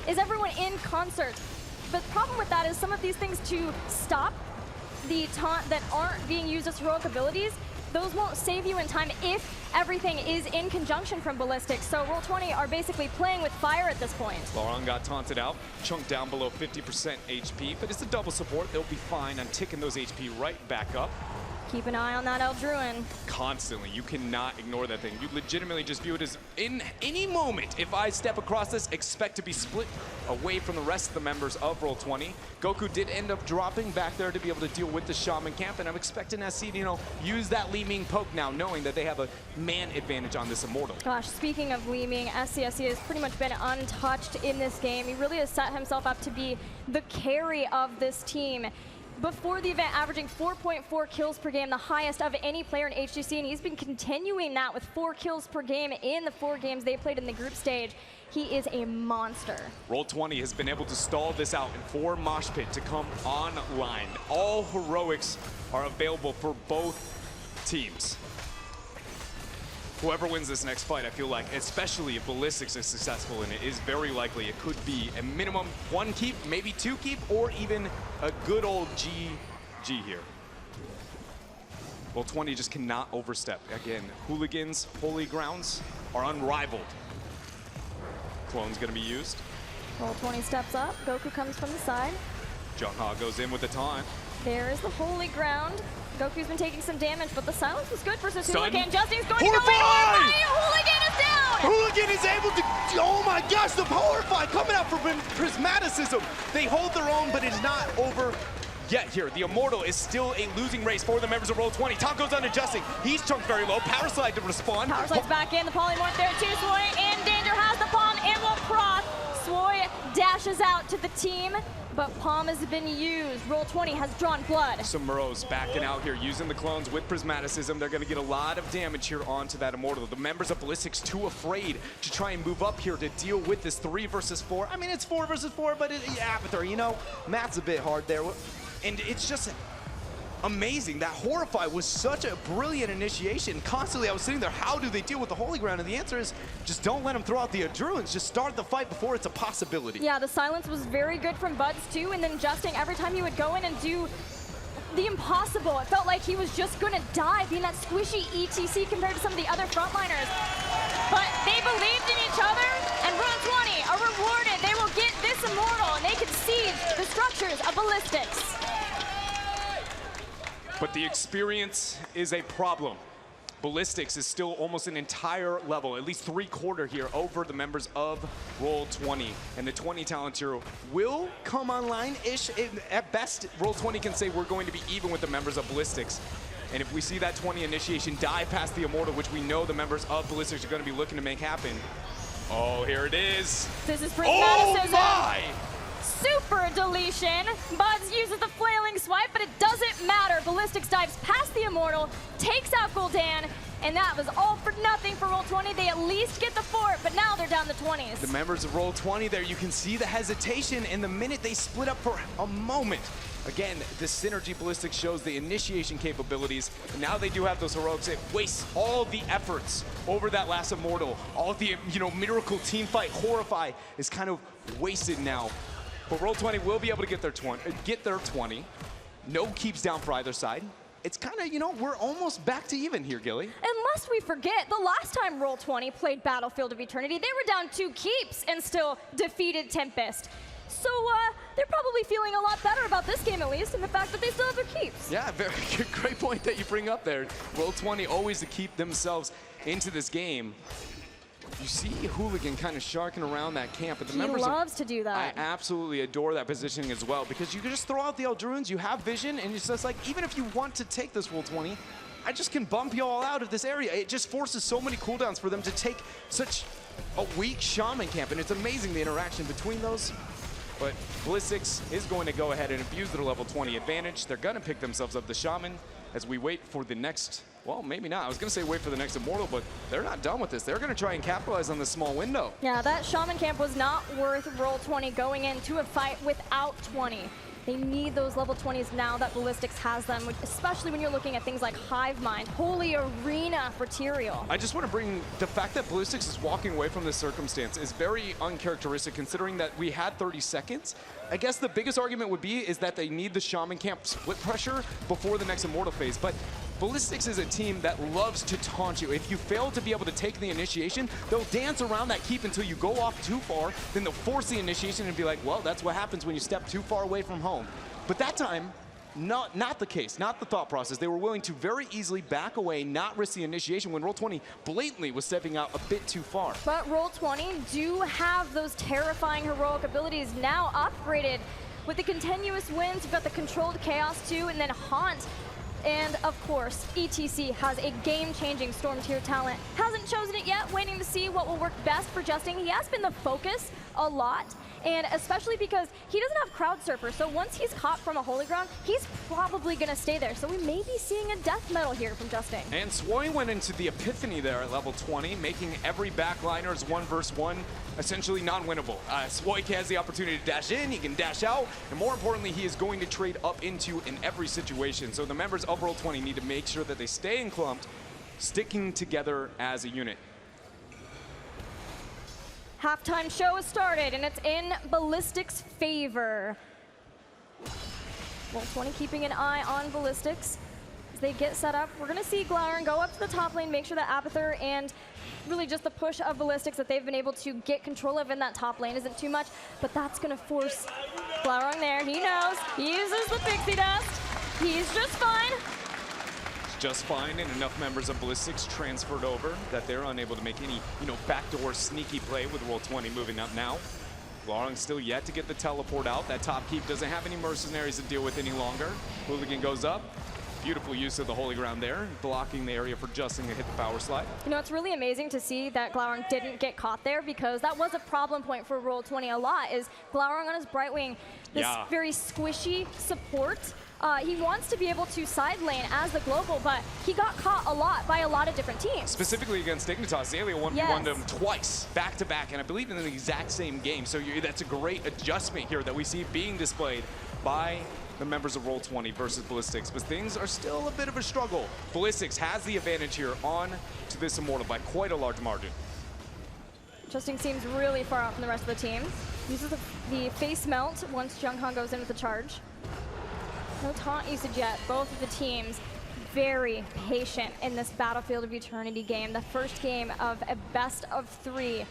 Is everyone in concert? But the problem with that is some of these things to stop the taunt that aren't being used as heroic abilities, those won't save you in time if everything is in conjunction from Ballistix. So Roll20 are basically playing with fire at this point. Laurent got taunted out, chunked down below 50% HP, but it's a double support. They'll be fine on ticking those HP right back up. Keep an eye on that Eldruin. Constantly, you cannot ignore that thing. You legitimately just view it as, in any moment, if I step across this, expect to be split away from the rest of the members of Roll20. Goku did end up dropping back there to be able to deal with the Shaman Camp, and I'm expecting SC to, you know, use that Li Ming poke now, knowing that they have a man advantage on this Immortal. Gosh, speaking of Li Ming, SC has pretty much been untouched in this game. He really has set himself up to be the carry of this team. Before the event, averaging 4.4 kills per game, the highest of any player in HGC, and he's been continuing that with 4 kills per game in the 4 games they played in the group stage. He is a monster. Roll20 has been able to stall this out and for Mosh Pit to come online. All heroics are available for both teams. Whoever wins this next fight, I feel like, especially if Ballistix is successful in it, is very likely it could be a minimum 1 keep, maybe 2 keep, or even a good old GG here. Roll20 just cannot overstep. Again, Hooligans, Holy Grounds are unrivaled. Clone's gonna be used. Roll20 steps up, Goku comes from the side. Jongha goes in with the taunt. There is the Holy Ground. Goku's been taking some damage, but the silence was good versus Stun. Hooligan. Justin's going Horrify! to go in. Hooligan is down! Hooligan is able to, oh my gosh, the Horrify coming out for Prismaticism. They hold their own, but it's not over yet here. The Immortal is still a losing race for the members of Roll20. Top goes on to Justin. He's chunked very low. Power Slide to respond. Power Slide's back in. The Polymorph there too. Swoy in danger. Has the Palm and will cross. Swoy dashes out to the team, but Palm has been used. Roll20 has drawn blood. Samuro's backing out here, using the clones with Prismaticism. They're going to get a lot of damage here onto that Immortal. The members of Ballistix too afraid to try and move up here to deal with this 3 versus 4. I mean, it's 4 versus 4, but yeah, but you know, math's a bit hard there. And it's just amazing. That Horrify was such a brilliant initiation. Constantly, I was sitting there, how do they deal with the Holy Ground? And the answer is, just don't let them throw out the Adruins. Just start the fight before it's a possibility. Yeah, the silence was very good from Buds too, and then Justin, every time he would go in and do the impossible, it felt like he was just gonna die, being that squishy ETC compared to some of the other frontliners. But they believed in each other, and Roll20 are rewarded. They will get this Immortal, and they can siege the structures of Ballistix. But the experience is a problem. Ballistix is still almost an entire level, at least 3/4 here, over the members of Roll20. And the 20 talent here will come online-ish. At best, Roll20 can say we're going to be even with the members of Ballistix. And if we see that 20 initiation die past the Immortal, which we know the members of Ballistix are going to be looking to make happen. Oh, here it is. This is for Oh my! Super deletion. Buds uses the flailing swipe, but it doesn't matter. Ballistix dives past the Immortal, takes out Gul'dan, and that was all for nothing for Roll20. They at least get the fort, but now they're down to 20s. The members of Roll20 there, you can see the hesitation, and the minute they split up for a moment. Again, the synergy Ballistix shows the initiation capabilities, and now they do have those heroics. It wastes all the efforts over that last Immortal. All the, miracle team fight, Horrify is kind of wasted now. But Roll20 will be able to get their 20. No keeps down for either side. It's kind of, we're almost back to even here, Gilly. Unless we forget, the last time Roll20 played Battlefield of Eternity, they were down 2 keeps and still defeated Tempest. So they're probably feeling a lot better about this game, at least, and the fact that they still have their keeps. Yeah, very good, great point that you bring up there. Roll20 always to keep themselves into this game. You see Hooligan kind of sharking around that camp, but the members loves to do that. I absolutely adore that positioning as well, because you can just throw out the Eldruins, you have vision, and it's just like, even if you want to take this Roll20, I just can bump you all out of this area. It just forces so many cooldowns for them to take such a weak Shaman camp, and it's amazing the interaction between those. But Ballistix is going to go ahead and abuse their level 20 advantage. They're going to pick themselves up the Shaman as we wait for the next, well, maybe not. I was going to say wait for the next Immortal, but they're not done with this. They're going to try and capitalize on this small window. Yeah, that Shaman camp was not worth Roll20 going into a fight without 20. They need those level 20s now that Ballistix has them, especially when you're looking at things like Hive Mind, Holy Arena for Tyrael. I just want to bring the fact that Ballistix is walking away from this circumstance is very uncharacteristic, considering that we had 30 seconds. I guess the biggest argument would be is that they need the Shaman camp split pressure before the next Immortal phase, but Ballistix is a team that loves to taunt you. If you fail to be able to take the initiation, they'll dance around that keep until you go off too far, then they'll force the initiation and be like, well, that's what happens when you step too far away from home. But that time, not the case, not the thought process. They were willing to very easily back away, not risk the initiation when Roll20 blatantly was stepping out a bit too far. But Roll20 do have those terrifying heroic abilities now upgraded. With the continuous wins, you've got the controlled chaos too, and then Haunt. And of course, ETC has a game-changing Storm tier talent. Hasn't chosen it yet, waiting to see what will work best for Justin. He has been the focus a lot, and especially because he doesn't have Crowd Surfer, so once he's caught from a holy ground, he's probably gonna stay there. So we may be seeing a death metal here from Justin. And Swoy went into the Epiphany there at level 20, making every backliner's 1v1 essentially non-winnable. Swoy has the opportunity to dash in, he can dash out, and more importantly, he is going to trade up into in every situation. So the members of Roll20 need to make sure that they stay enclumped, sticking together as a unit. Halftime show has started, and it's in Ballistix' favor. Roll20 keeping an eye on Ballistix as they get set up. We're gonna see Glaurung go up to the top lane, make sure that Abathur and really just the push of Ballistix that they've been able to get control of in that top lane isn't too much, but that's gonna force Glaurung there. He knows, he uses the pixie dust. He's just fine. Just fine, and enough members of Ballistix transferred over that they're unable to make any, backdoor sneaky play with Roll20 moving up now. Glaurung still yet to get the teleport out. That top keep doesn't have any mercenaries to deal with any longer. Hooligan goes up. Beautiful use of the holy ground there, blocking the area for Justin to hit the power slide. It's really amazing to see that Glaurung didn't get caught there, because that was a problem point for Roll20 a lot, is Glaurung on his Brightwing, this very squishy support. He wants to be able to side lane as the global, but he got caught a lot by a lot of different teams. Specifically against Dignitas, Zalia 1v1'd him twice, back to back, and I believe in the exact same game. So that's a great adjustment here that we see being displayed by the members of Roll20 versus Ballistix, but things are still a bit of a struggle. Ballistix has the advantage here on to this Immortal by quite a large margin. Justin seems really far out from the rest of the team. Uses the face melt once Junghan goes in with the charge. No taunt usage yet. Both of the teams very patient in this Battlefield of Eternity game. The first game of a best of 3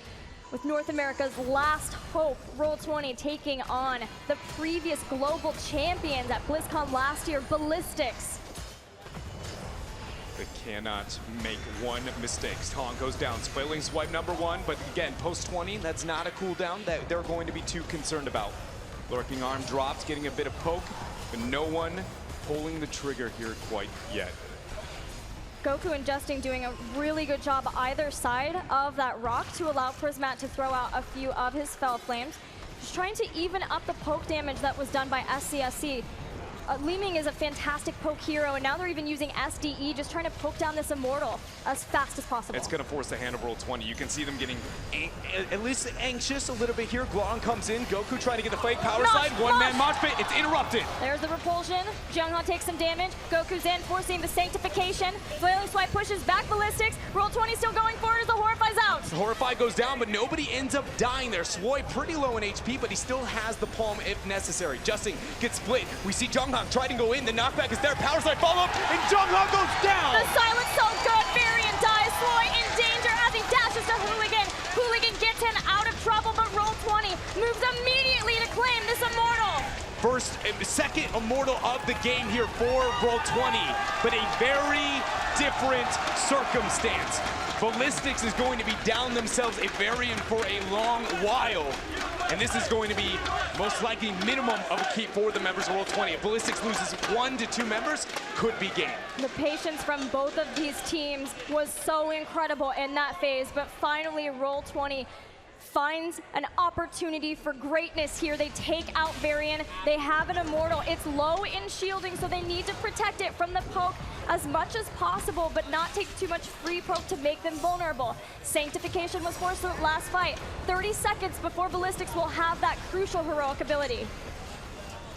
with North America's last hope, Roll20 taking on the previous global champions at BlizzCon last year, Ballistix. They cannot make one mistake. Taunt goes down, Spilling swipe number 1, but again, post 20, that's not a cooldown that they're going to be too concerned about. Lurking arm drops, getting a bit of poke, but no one pulling the trigger here quite yet. Goku and Justin doing a really good job either side of that rock to allow Prismat to throw out a few of his Fell Flames. Just trying to even up the poke damage that was done by SCSC. Li Ming is a fantastic poke hero, and now they're even using SDE, just trying to poke down this Immortal as fast as possible. It's going to force the hand of Roll20. You can see them getting at least anxious a little bit here. Guan comes in. Goku trying to get the fake power slide. One-man mosh pit. It's interrupted. There's the repulsion. Jungha takes some damage. Goku's in, forcing the sanctification. Flailing Swipe pushes back Ballistix. Roll20 still going for it as the Horrify's out. The Horrify goes down, but nobody ends up dying there. Swoi pretty low in HP, but he still has the palm if necessary. Justin gets split. We see Jungha try to go in. The knockback is there. Power slide follow up, and Jungha goes down. The silence so good. Varian dies. Swoi in danger as he dashes to Hooligan. Hooligan gets him out of trouble, but Roll20 moves immediately to claim this Immortal. Second Immortal of the game here for Roll20, but a very different circumstance. Ballistix is going to be down themselves a Varian for a long while, and this is going to be most likely minimum of a keep for the members of Roll20. If Ballistix loses 1 to 2 members, could be game. The patience from both of these teams was so incredible in that phase, but finally Roll20 finds an opportunity for greatness here. They take out Varian. They have an Immortal. It's low in shielding, so they need to protect it from the poke as much as possible, but not take too much free poke to make them vulnerable. Sanctification was forced last fight. 30 seconds before Ballistix will have that crucial heroic ability.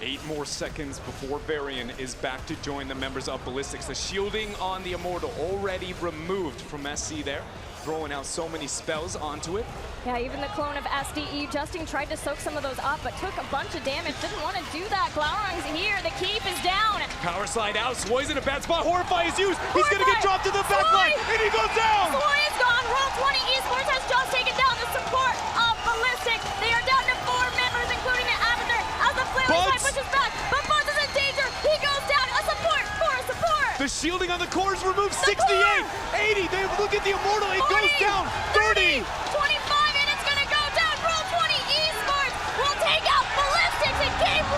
8 more seconds before Varian is back to join the members of Ballistix. The shielding on the Immortal already removed from SC there, throwing out so many spells onto it. Yeah, even the clone of SDE, Justin tried to soak some of those up, but took a bunch of damage. Didn't want to do that. Glaurung's here. The keep is down. Power slide out. Swoi's in a bad spot. Horrify is used. He's going to get dropped to the back line, and he goes down. Swoi is gone. Roll20 esports has just taken down the support of Ballistix. They are down to 4 members, including the Avatar, as the flailing side pushes back. But Buzz is in danger. He goes down. A support for a support. The shielding on the core is removed. 68, 80. They look at the Immortal. It 40, goes down. 30. 25. Will take out Ballistix in game 1.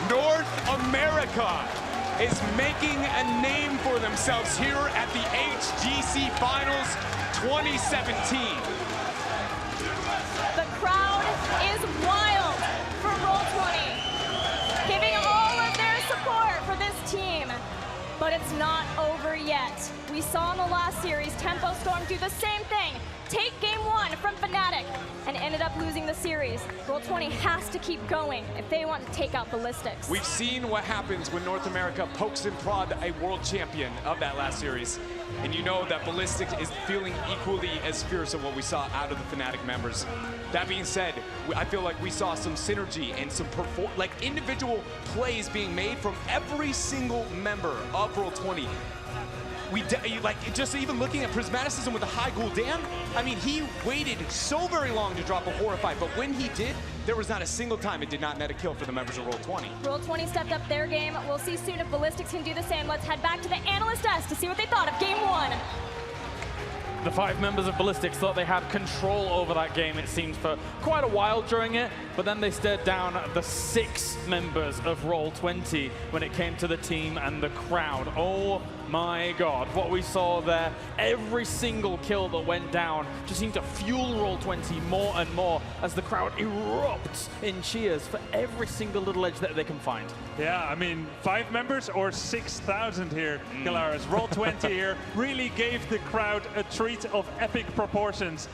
North America is making a name for themselves here at the HGC Finals 2017. The crowd is wild for Roll20, giving all of their support for this team. But it's not over yet. We saw in the last series, Tempo Storm do the same thing. Take game 1 from Fnatic and ended up losing the series. Roll20 has to keep going if they want to take out Ballistix. We've seen what happens when North America pokes and prod a world champion of that last series. And you know that Ballistix is feeling equally as fierce of what we saw out of the Fnatic members. That being said, I feel like we saw some synergy and some individual plays being made from every single member of Roll20. Just even looking at Prismaticism with a high Gul'dan, I mean, he waited so very long to drop a Horrify, but when he did, there was not a single time it did not net a kill for the members of Roll20. Roll20 stepped up their game. We'll see soon if Ballistix can do the same. Let's head back to the analyst desk to see what they thought of game 1. The 5 members of Ballistix thought they had control over that game, it seemed, for quite a while during it, but then they stared down at the 6 members of Roll20 when it came to the team and the crowd. Oh my God, what we saw there, every single kill that went down just seemed to fuel Roll20 more and more as the crowd erupts in cheers for every single little edge that they can find. Yeah, I mean, 5 members or 6,000 here, Galaris. Roll20 here really gave the crowd a treat of epic proportions.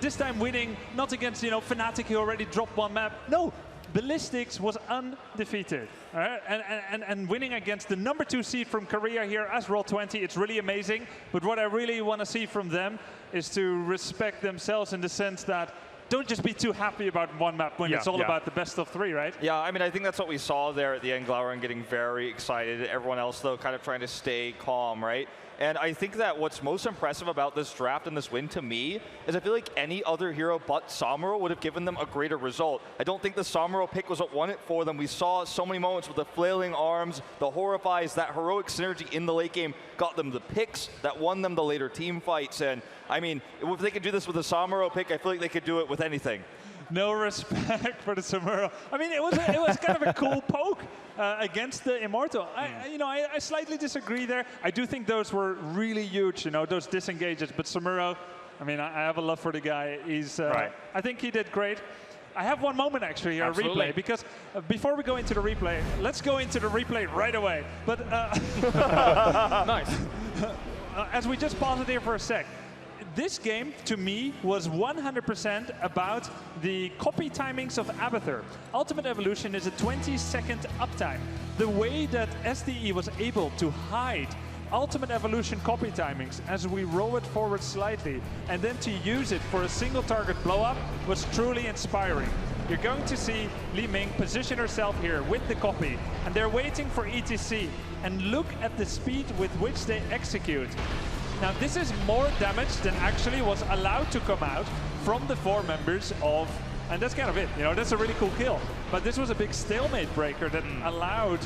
This time winning, not against, Fnatic, who already dropped 1 map. No, Ballistix was undefeated. All right? And winning against the number 2 seed from Korea here as Roll20, it's really amazing. But what I really want to see from them is to respect themselves in the sense that don't just be too happy about 1 map when it's all about the best of 3, right? Yeah, I mean, I think that's what we saw there at the end. Glaurung getting very excited. Everyone else, though, kind of trying to stay calm, right? And I think that what's most impressive about this draft and this win to me is I feel like any other hero but Samuro would have given them a greater result. I don't think the Samuro pick was what won it for them. We saw so many moments with the flailing arms, the Horrifies, that heroic synergy in the late game got them the picks that won them the later team fights. And I mean, if they could do this with a Samuro pick, I feel like they could do it with anything. No respect for the Samuro. I mean, it was kind of a cool poke against the Immortal. I slightly disagree there. I do think those were really huge, those disengages. But Samuro, I mean, I have a love for the guy. He's, Right. I think he did great. I have one moment actually, a Absolutely. replay, because before we go into the replay, let's go into the replay right away. But Nice. as we just paused it here for a sec, this game, to me, was 100% about the copy timings of Abathur. Ultimate Evolution is a 20-second uptime. The way that SDE was able to hide Ultimate Evolution copy timings as we roll it forward slightly and then to use it for a single target blow-up was truly inspiring. You're going to see Li Ming position herself here with the copy, and they're waiting for ETC. And look at the speed with which they execute. Now, this is more damage than actually was allowed to come out from the 4 members of, and that's kind of it, you know, that's a really cool kill. But this was a big stalemate breaker that allowed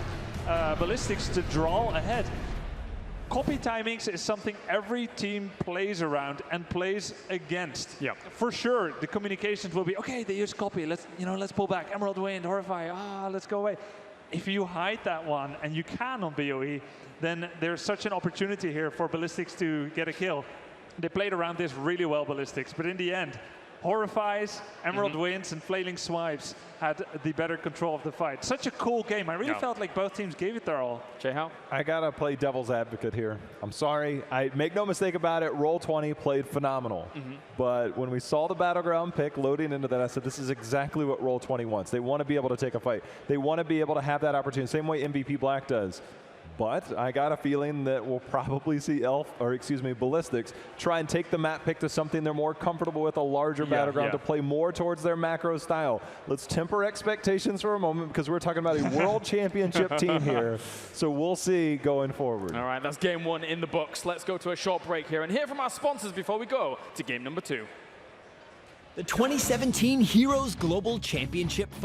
Ballistix to draw ahead. Copy timings is something every team plays around and plays against. Yeah. For sure, the communications will be, okay, they use copy, let's pull back, Emerald Wind, Horrify, let's go away. If you hide that one, and you can on BOE, then there's such an opportunity here for Ballistix to get a kill. They played around this really well, Ballistix, but in the end, Horrifies, Emerald Winds, and Flailing Swipes had the better control of the fight. Such a cool game. I really felt like both teams gave it their all. Jay-How? I gotta play devil's advocate here. I'm sorry. I make no mistake about it. Roll20 played phenomenal. But when we saw the battleground pick loading into that, I said this is exactly what Roll20 wants. They want to be able to take a fight. They want to be able to have that opportunity, same way MVP Black does. But I got a feeling that we'll probably see Ballistix try and take the map pick to something they're more comfortable with, a larger battleground to play more towards their macro style. Let's temper expectations for a moment because we're talking about a world championship team here. So we'll see going forward. All right, that's game 1 in the books. Let's go to a short break here and hear from our sponsors before we go to game number 2. The 2017 Heroes Global Championship Final.